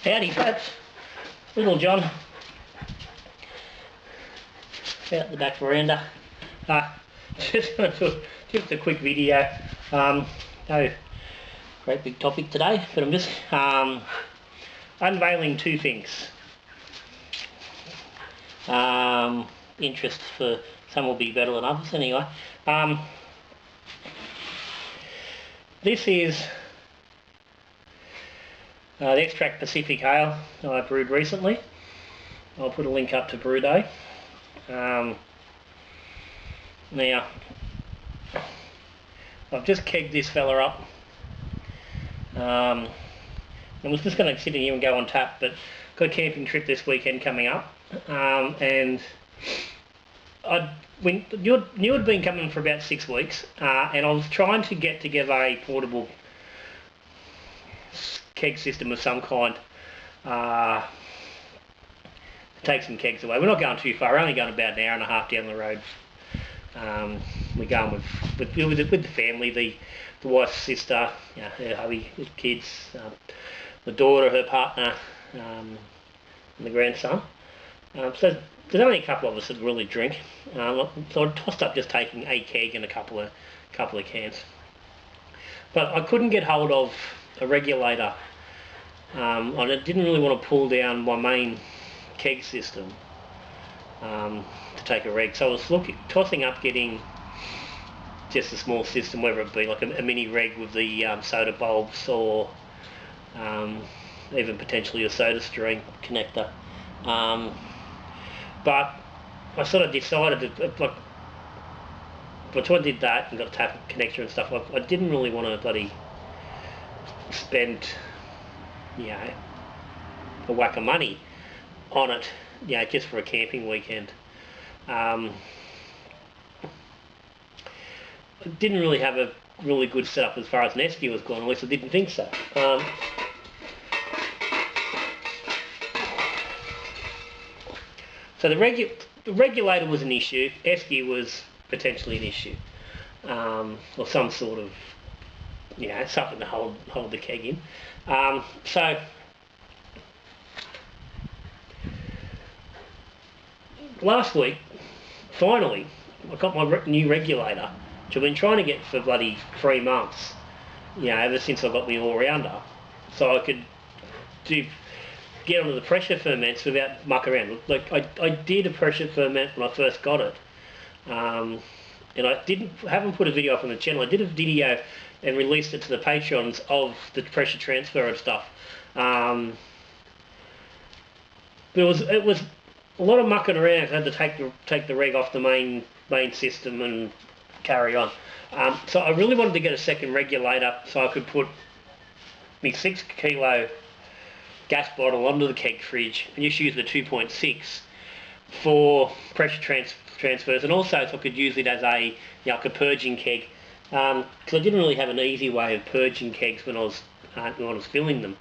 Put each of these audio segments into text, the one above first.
Howdy folks, little John out the back veranda. Just going to do just a quick video. No great big topic today, but I'm just unveiling two things. Interest for some will be better than others anyway. This is the Extract Pacific Ale I brewed recently. I'll put a link up to brew day. Now, I've just kegged this fella up. I was just going to sit in here and go on tap, but got a camping trip this weekend coming up, and you had been coming for about 6 weeks, and I was trying to get together a portable keg system of some kind to take some kegs away. We're not going too far, we're only going about an hour and a half down the road. We're going with the family, the wife's sister, her hubby, her kids, the daughter, her partner, and the grandson. So there's only a couple of us that really drink. So I tossed up just taking a keg and a couple of cans. But I couldn't get hold of a regulator. I didn't really want to pull down my main keg system to take a reg, so I was tossing up getting just a small system, whether it be like a mini reg with the soda bulbs, or even potentially a soda stream connector. But I sort of decided that, like, once I did that and got a tap connector and stuff, I didn't really want to bloody spend, a whack of money on it, just for a camping weekend. I didn't really have a really good setup as far as an esky was gone, at least I didn't think so. So the regulator was an issue, esky was potentially an issue, or some sort of, something to hold the keg in. So last week, finally, I got my new regulator, which I've been trying to get for bloody 3 months, ever since I got my all-rounder, so I could get onto the pressure ferments without muck around. Like, I did a pressure ferment when I first got it, and I haven't put a video up on the channel. I did a video and released it to the Patreons of the pressure transfer and stuff. But it was a lot of mucking around. I had to take the reg off the main system and carry on. So I really wanted to get a second regulator so I could put my 6 kilo gas bottle onto the keg fridge and just use the 2.6 for pressure transfers, and also so I could use it as a purging keg, because I didn't really have an easy way of purging kegs when I was filling them.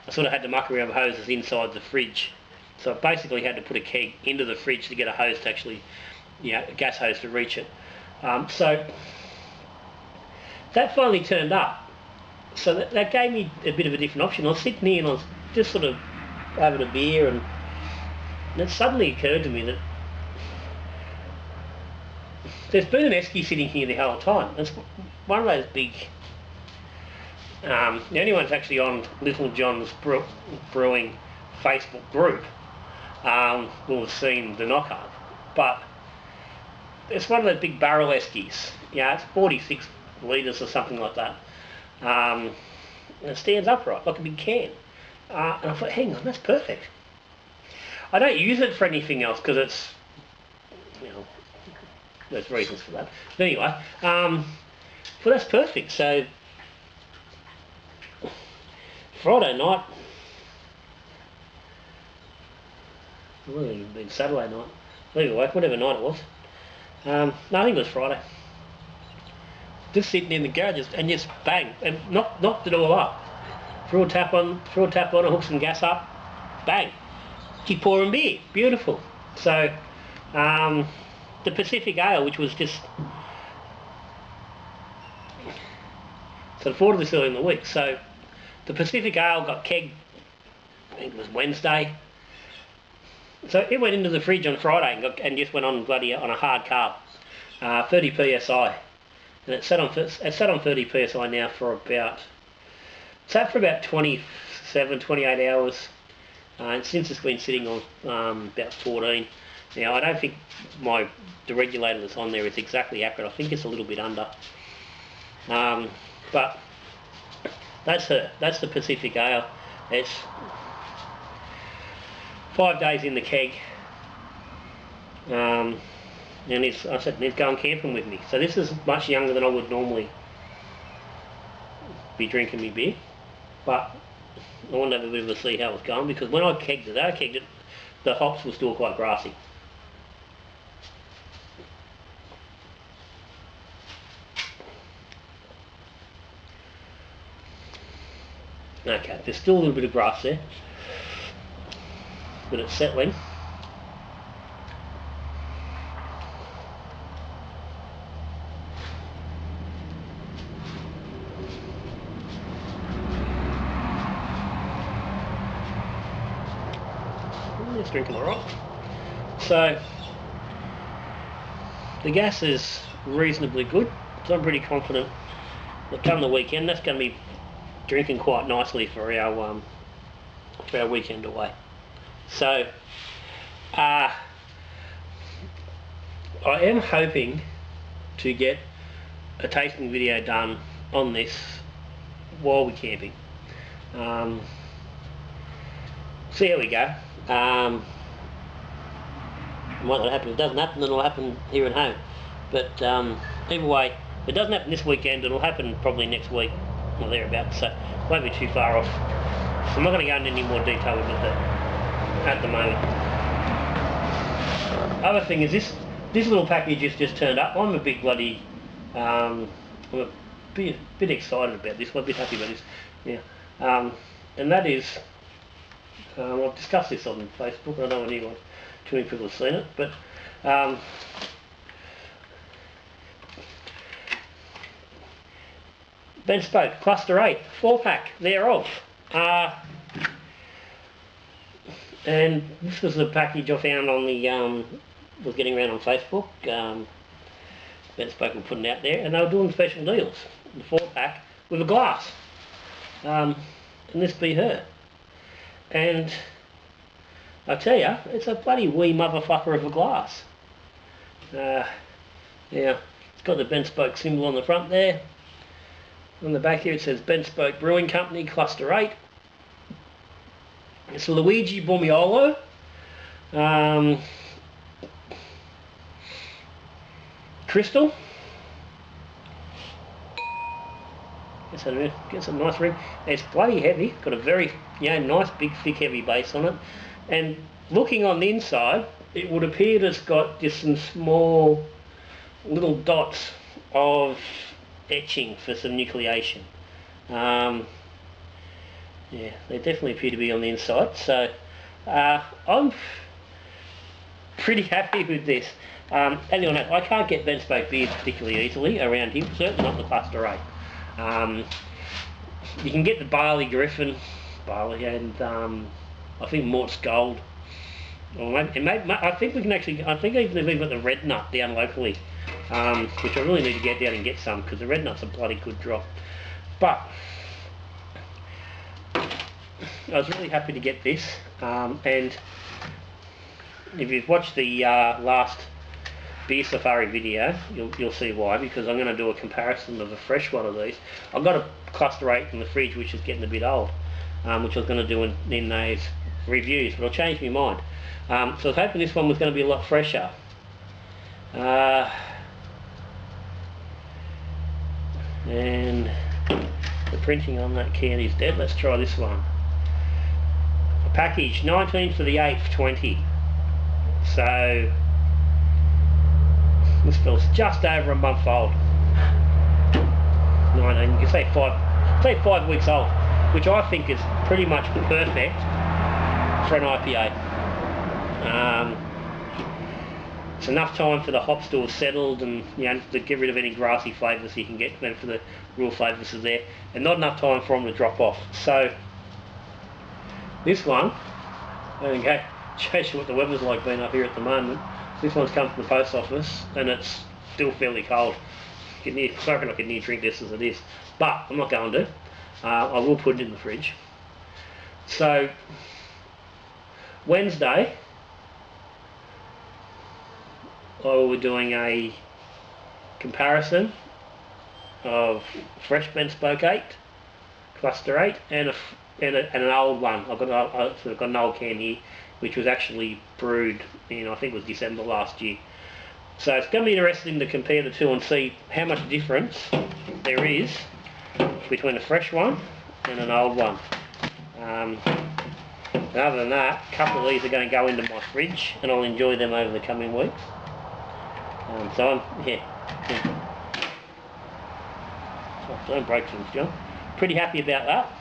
I sort of had to muck around with hoses inside the fridge, so I basically had to put a keg into the fridge to get a hose to actually, a gas hose to reach it. So that finally turned up, so that gave me a bit of a different option. I was sitting here and I was just sort of having a beer, and it suddenly occurred to me that there's been an esky sitting here the whole time. It's one of those big, the only one that's actually on Little John's Brewing Facebook group will have seen the knockup, but it's one of those big barrel eskies. It's 46 litres or something like that, and it stands upright like a big can. And I thought, hang on, that's perfect. I don't use it for anything else because it's, there's reasons for that. But anyway, well, that's perfect. So Friday night, well, it would have been Saturday night. Anyway, whatever night it was. No, I think it was Friday. Just sitting in the garage and just bang, and knocked it all up. Threw a tap on, hooked some gas up, bang. Keep pouring beer, beautiful. So the Pacific Ale, which was just, so I thought of this earlier in the week. So the Pacific Ale got kegged think it was Wednesday. So it went into the fridge on Friday and just went on bloody on a hard carb, 30 psi, and it sat on 30 psi now for about 27, 28 hours, and since it's been sitting on about 14. Now I don't think the regulator that's on there is exactly accurate. I think it's a little bit under, but that's the Pacific Ale. It's 5 days in the keg, and he's going camping with me. So this is much younger than I would normally be drinking me beer, but I wanted to have a bit of a see how it's going, because when I kegged it, the hops were still quite grassy. Okay, there's still a little bit of grass there, but it's settling. It's drinking alright. So the gas is reasonably good, so I'm pretty confident that come the weekend that's going to be drinking quite nicely for our weekend away. So I am hoping to get a tasting video done on this while we're camping. See how we go. It might not happen. If it doesn't happen, then it'll happen here at home. But either way, if it doesn't happen this weekend, it'll happen probably next week or thereabouts. So it won't be too far off. So I'm not going to go into any more detail with it at the moment. Other thing is this little package has just turned up. I'm a big bloody I'm a bit excited about this. I'm a bit happy about this. Yeah, and that is. I've discussed this on Facebook. I don't know too many people have seen it, but Ben Spoke Cluster 8 4-pack thereof, and this was the package I found on the was getting around on Facebook. Ben Spoke were putting it out there, and they were doing special deals. The 4-pack with a glass, and this be her. And I tell you, it's a bloody wee motherfucker of a glass. Yeah, it's got the Ben Spoke symbol on the front there. On the back here it says Ben Spoke Brewing Company, Cluster 8. It's Luigi Bormiolo. Crystal. Gets a nice ring. It's bloody heavy. Got a very nice big thick heavy base on it. And looking on the inside, it would appear that it's got just some small little dots of etching for some nucleation. Yeah, they definitely appear to be on the inside. So I'm pretty happy with this. Anyway, I can't get Ben Spoke beers particularly easily around here. Certainly not the Cluster 8. You can get the Barley Griffin, and I think Mort's Gold. I think we can actually. I think even we've got the Red Nut down locally, which I really need to get down and get some, because the Red Nut's a bloody good drop. But I was really happy to get this, and if you've watched the last Beer Safari video, you'll see why, because I'm going to do a comparison of a fresh one of these. I've got a Cluster 8 in the fridge which is getting a bit old, which I was going to do in those reviews, but I'll change my mind. So I was hoping this one was going to be a lot fresher. And the printing on that can is dead. Let's try this one. Package 19th to the 8th 20. So this feels just over a month old. 19, you can say 5 weeks old, which I think is pretty much perfect for an IPA. It's enough time for the hops to have settled, and to get rid of any grassy flavours you can get, and for the real flavours are there, and not enough time for them to drop off. So This one, okay, shows you what the weather's like being up here at the moment. This one's come from the post office and it's still fairly cold. I reckon I could near drink this as it is, but I'm not going to. I will put it in the fridge. So Wednesday, I will be doing a comparison of fresh bent spoke 8, cluster 8, and an old one. I've got an old can here, which was actually brewed in, I think it was December last year. So it's going to be interesting to compare the two and see how much difference there is between a fresh one and an old one. And other than that, a couple of these are going to go into my fridge and I'll enjoy them over the coming weeks. So oh, don't break things, John. Pretty happy about that.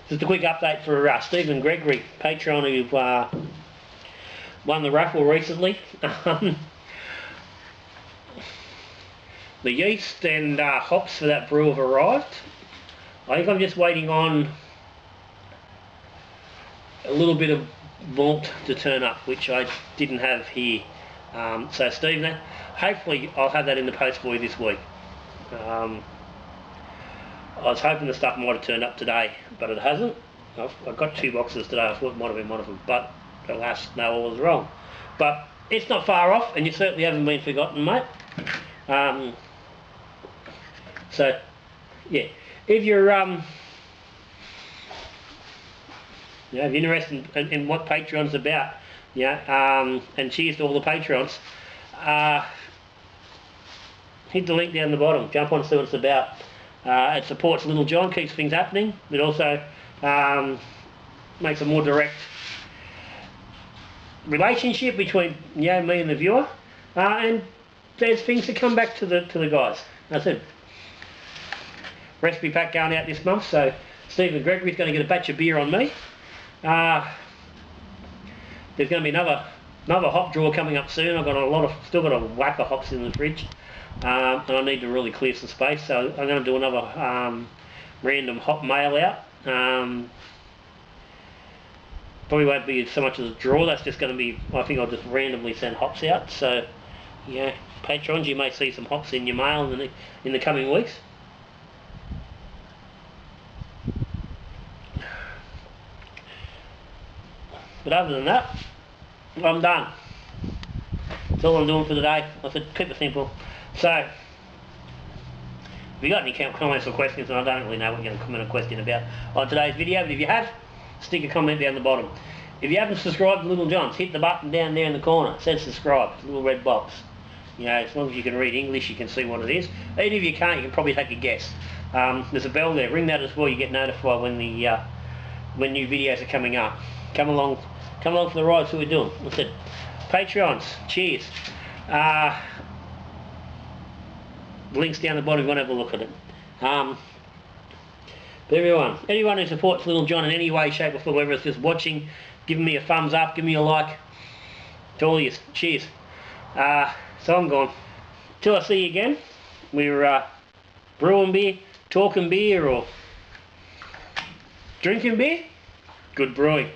Just a quick update for Stephen Gregory, Patreon, who won the raffle recently. The yeast and hops for that brew have arrived. I think I'm just waiting on a little bit of malt to turn up, which I didn't have here. So Stephen, hopefully I'll have that in the post for you this week. I was hoping the stuff might have turned up today, but it hasn't. I've got 2 boxes today. I thought it might have been one of them, but alas, no, I was wrong. But it's not far off, and you certainly haven't been forgotten, mate. So, yeah, if you're if you're interested in what Patreon's about, and cheers to all the patrons, hit the link down the bottom. Jump on and see what it's about. It supports Little John, keeps things happening. It also makes a more direct relationship between me and the viewer, and there's things to come back to the guys. That's it. Recipe pack going out this month, so Stephen Gregory's going to get a batch of beer on me. There's going to be another hop drawer coming up soon. I've got still got a whack of hops in the fridge. And I need to really clear some space, so I'm going to do another random hop mail out. Probably won't be so much as a draw, that's just going to be, I think I'll just randomly send hops out. So, yeah, patrons, you may see some hops in your mail in the coming weeks. But other than that, I'm done. That's all I'm doing for the day. I said keep it simple. So, if you got any comments or questions, and I don't really know what you're going to comment or question about on today's video, but if you have, stick a comment down the bottom. If you haven't subscribed to Little John's, hit the button down there in the corner. It says subscribe. It's a little red box. As long as you can read English, you can see what it is. Even if you can't, you can probably take a guess. There's a bell there. Ring that as well. You get notified when new videos are coming up. Come along for the ride. See what we're doing. That's it. Patreons, cheers. Links down the bottom if you want to have a look at it. But anyone who supports Little John in any way, shape or form, whether it's just watching, giving me a thumbs up, give me a like, to all of you, cheers. So I'm gone. Till I see you again, we're brewing beer, talking beer, or drinking beer. Good brewing.